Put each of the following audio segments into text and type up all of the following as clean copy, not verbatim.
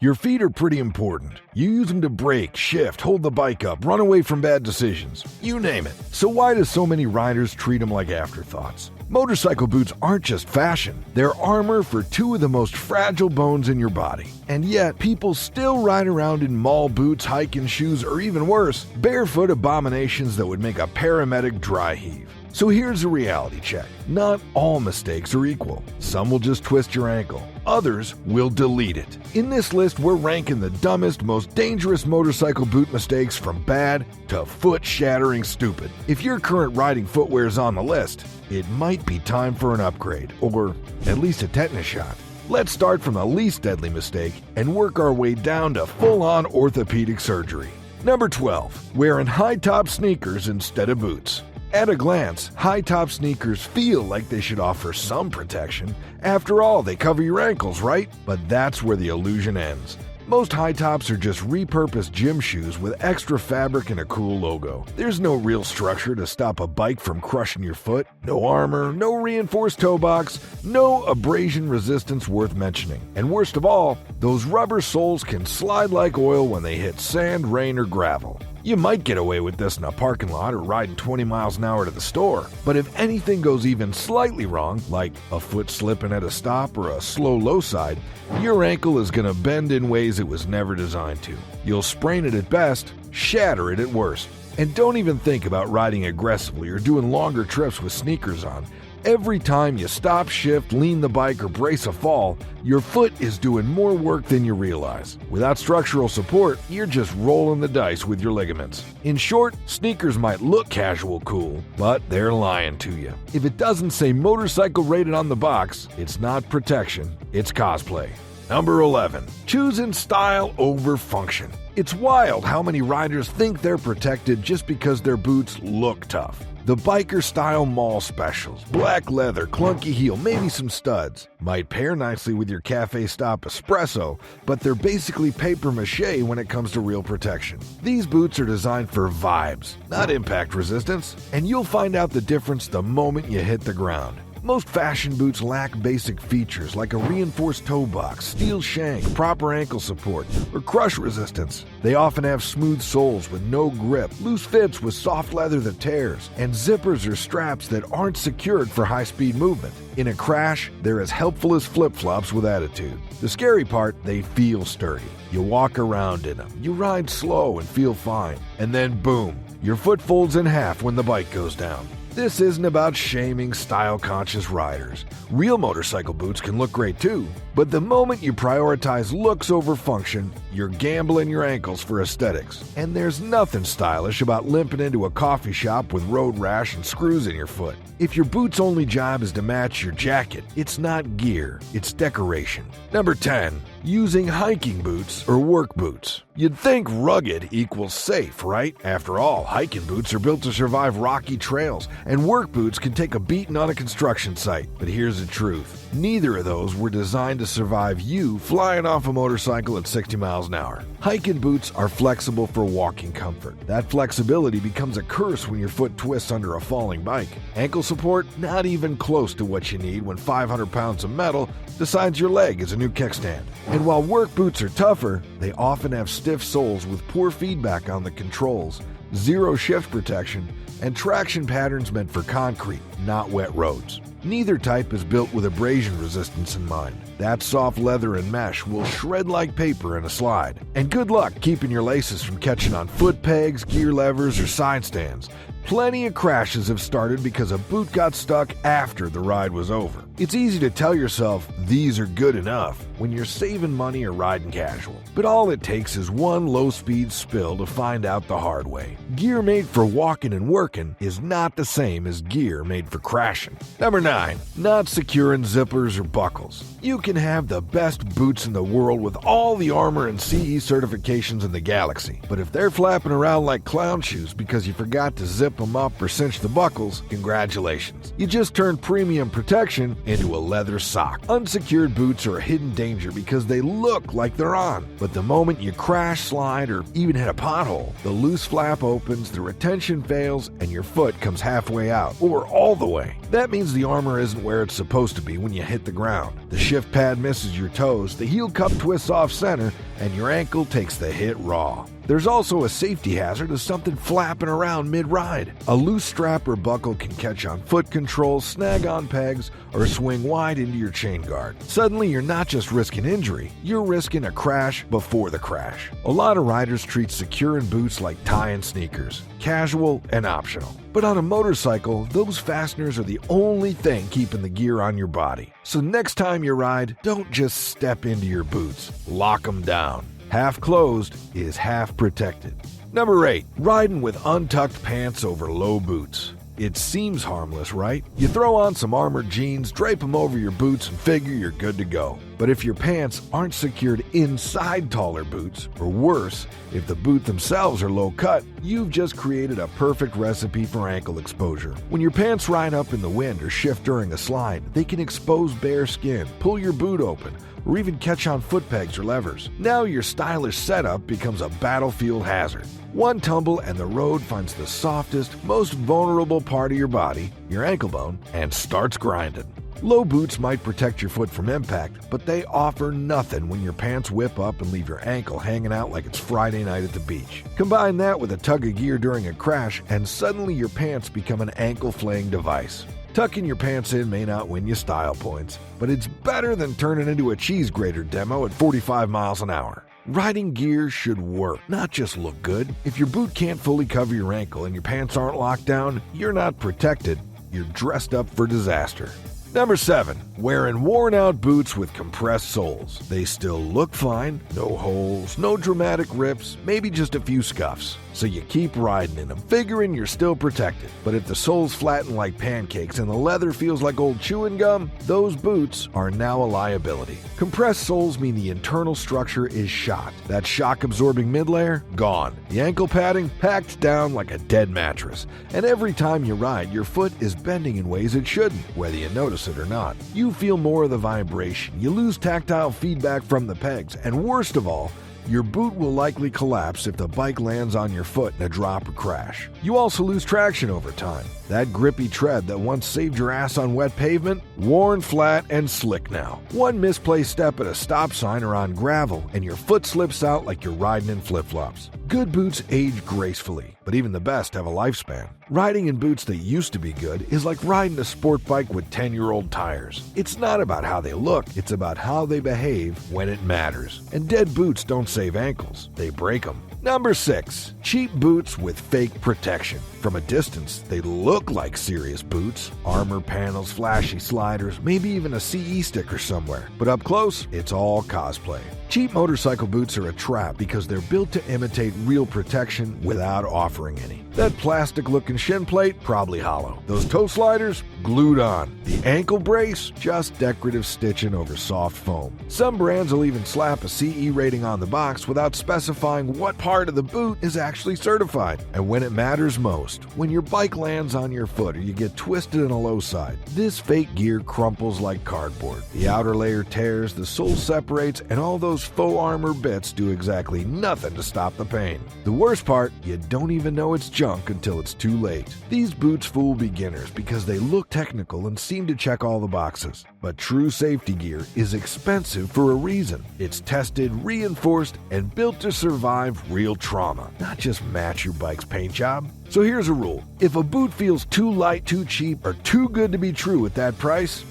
Your feet are pretty important. You use them to brake, shift, hold the bike up, run away from bad decisions. You name it. So why do so many riders treat them like afterthoughts? Motorcycle boots aren't just fashion. They're armor for two of the most fragile bones in your body. And yet, people still ride around in mall boots, hiking shoes, or even worse, barefoot abominations that would make a paramedic dry heave. So here's a reality check. Not all mistakes are equal. Some will just twist your ankle. Others will delete it. In this list, we're ranking the dumbest, most dangerous motorcycle boot mistakes from bad to foot-shattering stupid. If your current riding footwear is on the list, it might be time for an upgrade, or at least a tetanus shot. Let's start from the least deadly mistake and work our way down to full-on orthopedic surgery. Number 12. Wearing high-top sneakers instead of boots. At a glance, high-top sneakers feel like they should offer some protection. After all, they cover your ankles, right? But that's where the illusion ends. Most high tops are just repurposed gym shoes with extra fabric and a cool logo. There's no real structure to stop a bike from crushing your foot, no armor, no reinforced toe box, no abrasion resistance worth mentioning. And worst of all, those rubber soles can slide like oil when they hit sand, rain, or gravel. You might get away with this in a parking lot or riding 20 miles an hour to the store, but if anything goes even slightly wrong, like a foot slipping at a stop or a slow low side, your ankle is going to bend in ways it was never designed to. You'll sprain it at best, shatter it at worst. And don't even think about riding aggressively or doing longer trips with sneakers on. Every time you stop, shift, lean the bike, or brace a fall, your foot is doing more work than you realize. Without structural support, you're just rolling the dice with your ligaments. In short, sneakers might look casual cool, but they're lying to you. If it doesn't say motorcycle rated on the box, it's not protection, it's cosplay. Number 11. Choosing style over function. It's wild how many riders think they're protected just because their boots look tough. The biker-style mall specials, black leather, clunky heel, maybe some studs, might pair nicely with your cafe stop espresso, but they're basically papier-mâché when it comes to real protection. These boots are designed for vibes, not impact resistance, and you'll find out the difference the moment you hit the ground. Most fashion boots lack basic features like a reinforced toe box, steel shank, proper ankle support, or crush resistance. They often have smooth soles with no grip, loose fits with soft leather that tears, and zippers or straps that aren't secured for high-speed movement. In a crash, they're as helpful as flip-flops with attitude. The scary part, they feel sturdy. You walk around in them, you ride slow and feel fine, and then boom, your foot folds in half when the bike goes down. This isn't about shaming style-conscious riders. Real motorcycle boots can look great too, but the moment you prioritize looks over function, you're gambling your ankles for aesthetics. And there's nothing stylish about limping into a coffee shop with road rash and screws in your foot. If your boot's only job is to match your jacket, it's not gear, it's decoration. Number 10. Using hiking boots or work boots. You'd think rugged equals safe, right? After all, hiking boots are built to survive rocky trails, and work boots can take a beating on a construction site. But here's the truth. Neither of those were designed to survive you flying off a motorcycle at 60 miles an hour. Hiking boots are flexible for walking comfort. That flexibility becomes a curse when your foot twists under a falling bike. Ankle support, not even close to what you need when 500 pounds of metal decides your leg is a new kickstand. And while work boots are tougher, they often have stiff soles with poor feedback on the controls, zero shift protection, and traction patterns meant for concrete, not wet roads. Neither type is built with abrasion resistance in mind. That soft leather and mesh will shred like paper in a slide. And good luck keeping your laces from catching on foot pegs, gear levers, or side stands. Plenty of crashes have started because a boot got stuck after the ride was over. It's easy to tell yourself these are good enough when you're saving money or riding casual. But all it takes is one low-speed spill to find out the hard way. Gear made for walking and working is not the same as gear made for crashing. Number 9. Not securing zippers or buckles. You can have the best boots in the world with all the armor and CE certifications in the galaxy. But if they're flapping around like clown shoes because you forgot to zip them up or cinch the buckles, congratulations. You just turned premium protection into a leather sock. Unsecured boots are a hidden danger because they look like they're on. But the moment you crash, slide, or even hit a pothole, the loose flap opens, the retention fails, and your foot comes halfway out, or all the way. That means the armor isn't where it's supposed to be when you hit the ground. The shift pad misses your toes, the heel cup twists off center, and your ankle takes the hit raw. There's also a safety hazard of something flapping around mid-ride. A loose strap or buckle can catch on foot controls, snag on pegs, or swing wide into your chain guard. Suddenly, you're not just risking injury, you're risking a crash before the crash. A lot of riders treat securing boots like tie-in sneakers, casual and optional. But on a motorcycle, those fasteners are the only thing keeping the gear on your body. So next time you ride, don't just step into your boots, lock them down. Half closed is half protected. Number 8, riding with untucked pants over low boots. It seems harmless, right? You throw on some armored jeans, drape them over your boots, and figure you're good to go. But if your pants aren't secured inside taller boots, or worse, if the boot themselves are low cut, you've just created a perfect recipe for ankle exposure. When your pants ride up in the wind or shift during a slide, they can expose bare skin, pull your boot open, or even catch on foot pegs or levers. Now your stylish setup becomes a battlefield hazard. One tumble and the road finds the softest, most vulnerable part of your body, your ankle bone, and starts grinding. Low boots might protect your foot from impact, but they offer nothing when your pants whip up and leave your ankle hanging out like it's Friday night at the beach. Combine that with a tug of gear during a crash, and suddenly your pants become an ankle-flaying device. Tucking your pants in may not win you style points, but it's better than turning into a cheese grater demo at 45 miles an hour. Riding gear should work, not just look good. If your boot can't fully cover your ankle and your pants aren't locked down, you're not protected, you're dressed up for disaster. Number 7, wearing worn-out boots with compressed soles. They still look fine, no holes, no dramatic rips, maybe just a few scuffs. So you keep riding in them, figuring you're still protected. But if the soles flatten like pancakes and the leather feels like old chewing gum, those boots are now a liability. Compressed soles mean the internal structure is shot. That shock-absorbing mid-layer, gone. The ankle padding, packed down like a dead mattress. And every time you ride, your foot is bending in ways it shouldn't, whether you notice it or not. You feel more of the vibration, you lose tactile feedback from the pegs, and worst of all, your boot will likely collapse if the bike lands on your foot in a drop or crash. You also lose traction over time. That grippy tread that once saved your ass on wet pavement, worn flat and slick now. One misplaced step at a stop sign or on gravel, and your foot slips out like you're riding in flip-flops. Good boots age gracefully, but even the best have a lifespan. Riding in boots that used to be good is like riding a sport bike with 10-year-old tires. It's not about how they look, it's about how they behave when it matters. And dead boots don't save ankles, they break them. Number 6, cheap boots with fake protection. From a distance, they look like serious boots. Armor panels, flashy sliders, maybe even a CE sticker somewhere. But up close, it's all cosplay. Cheap motorcycle boots are a trap because they're built to imitate real protection without offering any. That plastic-looking shin plate, probably hollow. Those toe sliders, glued on. The ankle brace, just decorative stitching over soft foam. Some brands will even slap a CE rating on the box without specifying what part of the boot is actually certified. And when it matters most, when your bike lands on your foot or you get twisted in a low side, this fake gear crumples like cardboard. The outer layer tears, the sole separates, and all those faux armor bits do exactly nothing to stop the pain. The worst part, you don't even know it's junk until it's too late. These boots fool beginners because they look technical and seem to check all the boxes. But true safety gear is expensive for a reason. It's tested, reinforced, and built to survive real trauma, not just match your bike's paint job. So here's a rule. If a boot feels too light, too cheap, or too good to be true at that price,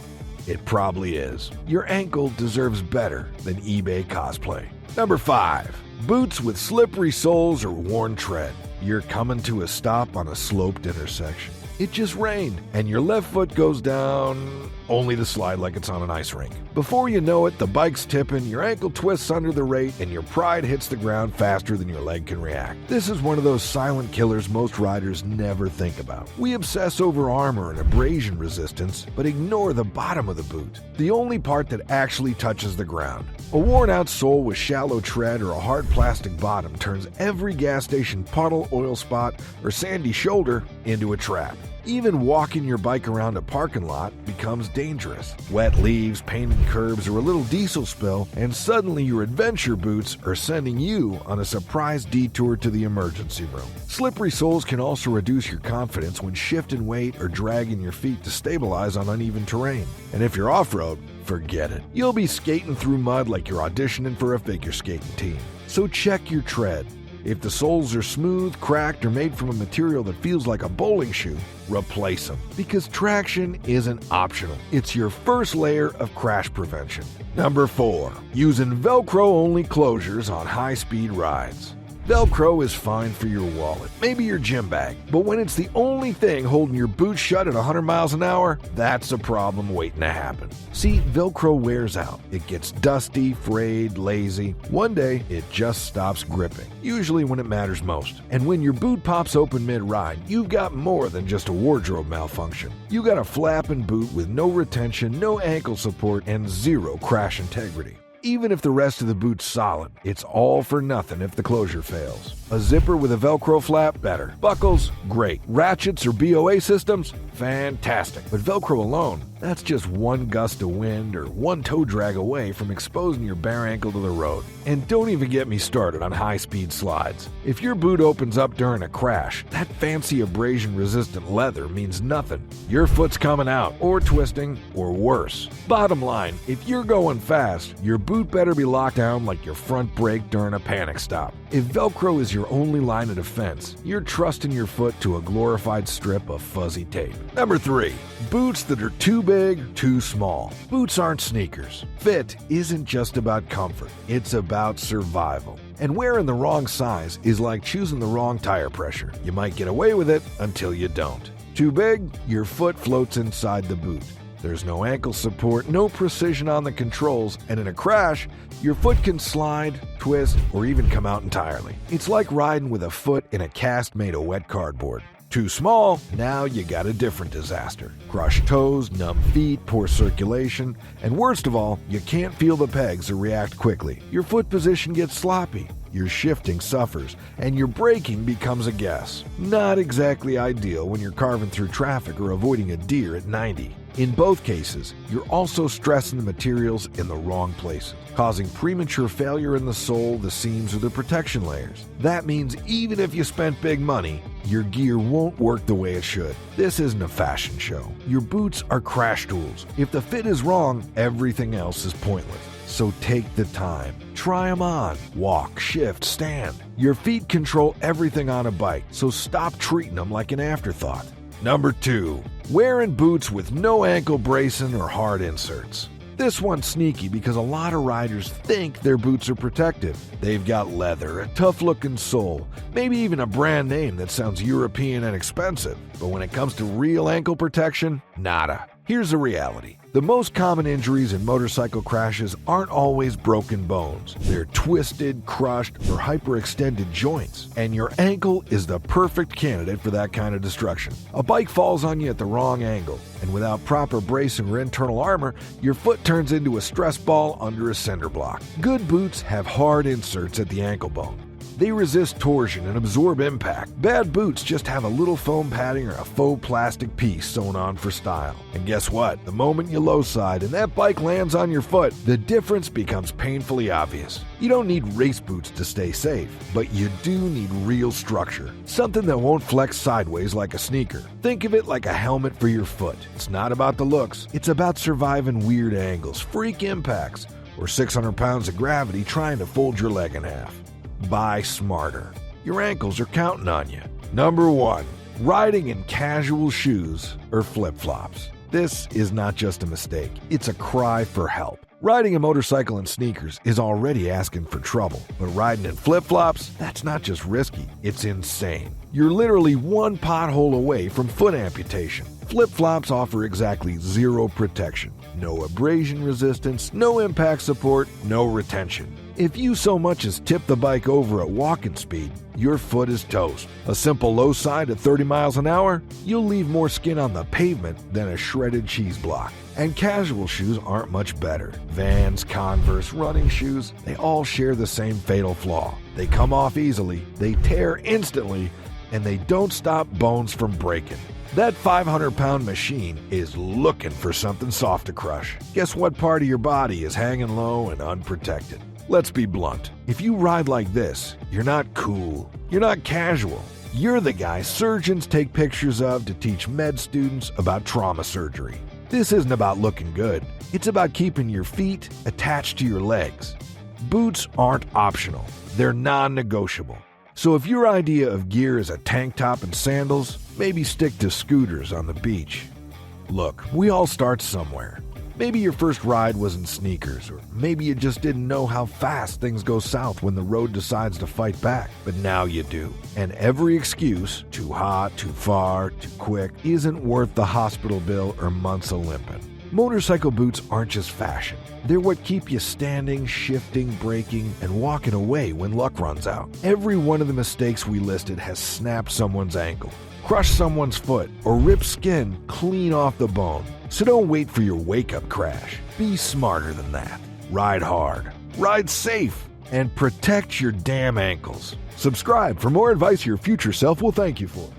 it probably is. Your ankle deserves better than eBay cosplay. Number 5, boots with slippery soles or worn tread. You're coming to a stop on a sloped intersection. It just rained, and your left foot goes down, only to slide like it's on an ice rink. Before you know it, the bike's tipping, your ankle twists under the rate, and your pride hits the ground faster than your leg can react. This is one of those silent killers most riders never think about. We obsess over armor and abrasion resistance, but ignore the bottom of the boot, the only part that actually touches the ground. A worn-out sole with shallow tread or a hard plastic bottom turns every gas station puddle, oil spot, or sandy shoulder into a trap. Even walking your bike around a parking lot becomes dangerous. Wet leaves, painted curbs, or a little diesel spill, and suddenly your adventure boots are sending you on a surprise detour to the emergency room. Slippery soles can also reduce your confidence when shifting weight or dragging your feet to stabilize on uneven terrain. And if you're off-road, forget it. You'll be skating through mud like you're auditioning for a figure skating team. So check your tread. If the soles are smooth, cracked, or made from a material that feels like a bowling shoe, replace them. Because traction isn't optional. It's your first layer of crash prevention. Number 4. Using Velcro-only closures on high-speed rides. Velcro is fine for your wallet, maybe your gym bag, but when it's the only thing holding your boots shut at 100 miles an hour, that's a problem waiting to happen. See, Velcro wears out. It gets dusty, frayed, lazy. One day, it just stops gripping, usually when it matters most. And when your boot pops open mid-ride, you've got more than just a wardrobe malfunction. You got a flapping boot with no retention, no ankle support, and zero crash integrity. Even if the rest of the boot's solid, it's all for nothing if the closure fails. A zipper with a Velcro flap? Better. Buckles? Great. Ratchets or BOA systems? Fantastic. But Velcro alone, that's just one gust of wind or one toe drag away from exposing your bare ankle to the road. And don't even get me started on high-speed slides. If your boot opens up during a crash, that fancy abrasion-resistant leather means nothing. Your foot's coming out, or twisting, or worse. Bottom line, if you're going fast, your boot better be locked down like your front brake during a panic stop. If Velcro is your only line of defense, you're trusting your foot to a glorified strip of fuzzy tape. Number 3. Boots that are too big, too small. Boots aren't sneakers. Fit isn't just about comfort, it's about survival. And wearing the wrong size is like choosing the wrong tire pressure. You might get away with it until you don't. Too big, your foot floats inside the boot. There's no ankle support, no precision on the controls, and in a crash, your foot can slide, twist, or even come out entirely. It's like riding with a foot in a cast made of wet cardboard. Too small, now you got a different disaster. Crushed toes, numb feet, poor circulation, and worst of all, you can't feel the pegs or react quickly. Your foot position gets sloppy. Your shifting suffers, and your braking becomes a guess. Not exactly ideal when you're carving through traffic or avoiding a deer at 90. In both cases, you're also stressing the materials in the wrong places, causing premature failure in the sole, the seams, or the protection layers. That means even if you spent big money, your gear won't work the way it should. This isn't a fashion show. Your boots are crash tools. If the fit is wrong, everything else is pointless. So take the time. Try them on. Walk, shift, stand. Your feet control everything on a bike, so stop treating them like an afterthought. Number 2. Wearing boots with no ankle bracing or hard inserts. This one's sneaky because a lot of riders think their boots are protective. They've got leather, a tough-looking sole, maybe even a brand name that sounds European and expensive. But when it comes to real ankle protection, nada. Here's the reality. The most common injuries in motorcycle crashes aren't always broken bones. They're twisted, crushed, or hyperextended joints. And your ankle is the perfect candidate for that kind of destruction. A bike falls on you at the wrong angle, and without proper bracing or internal armor, your foot turns into a stress ball under a cinder block. Good boots have hard inserts at the ankle bone. They resist torsion and absorb impact. Bad boots just have a little foam padding or a faux plastic piece sewn on for style. And guess what? The moment you low side and that bike lands on your foot, the difference becomes painfully obvious. You don't need race boots to stay safe, but you do need real structure. Something that won't flex sideways like a sneaker. Think of it like a helmet for your foot. It's not about the looks. It's about surviving weird angles, freak impacts, or 600 pounds of gravity trying to fold your leg in half. Buy smarter. Your ankles are counting on you. Number 1. Riding in casual shoes or flip-flops. This is not just a mistake. It's a cry for help. Riding a motorcycle in sneakers is already asking for trouble, but riding in flip-flops, that's not just risky, it's insane. You're literally one pothole away from foot amputation. Flip-flops offer exactly zero protection. No abrasion resistance, no impact support, no retention. If you so much as tip the bike over at walking speed, your foot is toast. A simple low side at 30 miles an hour, you'll leave more skin on the pavement than a shredded cheese block. And casual shoes aren't much better. Vans, Converse, running shoes, they all share the same fatal flaw. They come off easily, they tear instantly, and they don't stop bones from breaking. That 500-pound machine is looking for something soft to crush. Guess what part of your body is hanging low and unprotected? Let's be blunt. If you ride like this, you're not cool. You're not casual. You're the guy surgeons take pictures of to teach med students about trauma surgery. This isn't about looking good. It's about keeping your feet attached to your legs. Boots aren't optional. They're non-negotiable. So if your idea of gear is a tank top and sandals, maybe stick to scooters on the beach. Look, we all start somewhere. Maybe your first ride was in sneakers, or maybe you just didn't know how fast things go south when the road decides to fight back. But now you do. And every excuse, too hot, too far, too quick, isn't worth the hospital bill or months of limping. Motorcycle boots aren't just fashion. They're what keep you standing, shifting, braking, and walking away when luck runs out. Every one of the mistakes we listed has snapped someone's ankle, crushed someone's foot, or ripped skin clean off the bone. So don't wait for your wake-up crash. Be smarter than that. Ride hard, ride safe, and protect your damn ankles. Subscribe for more advice your future self will thank you for.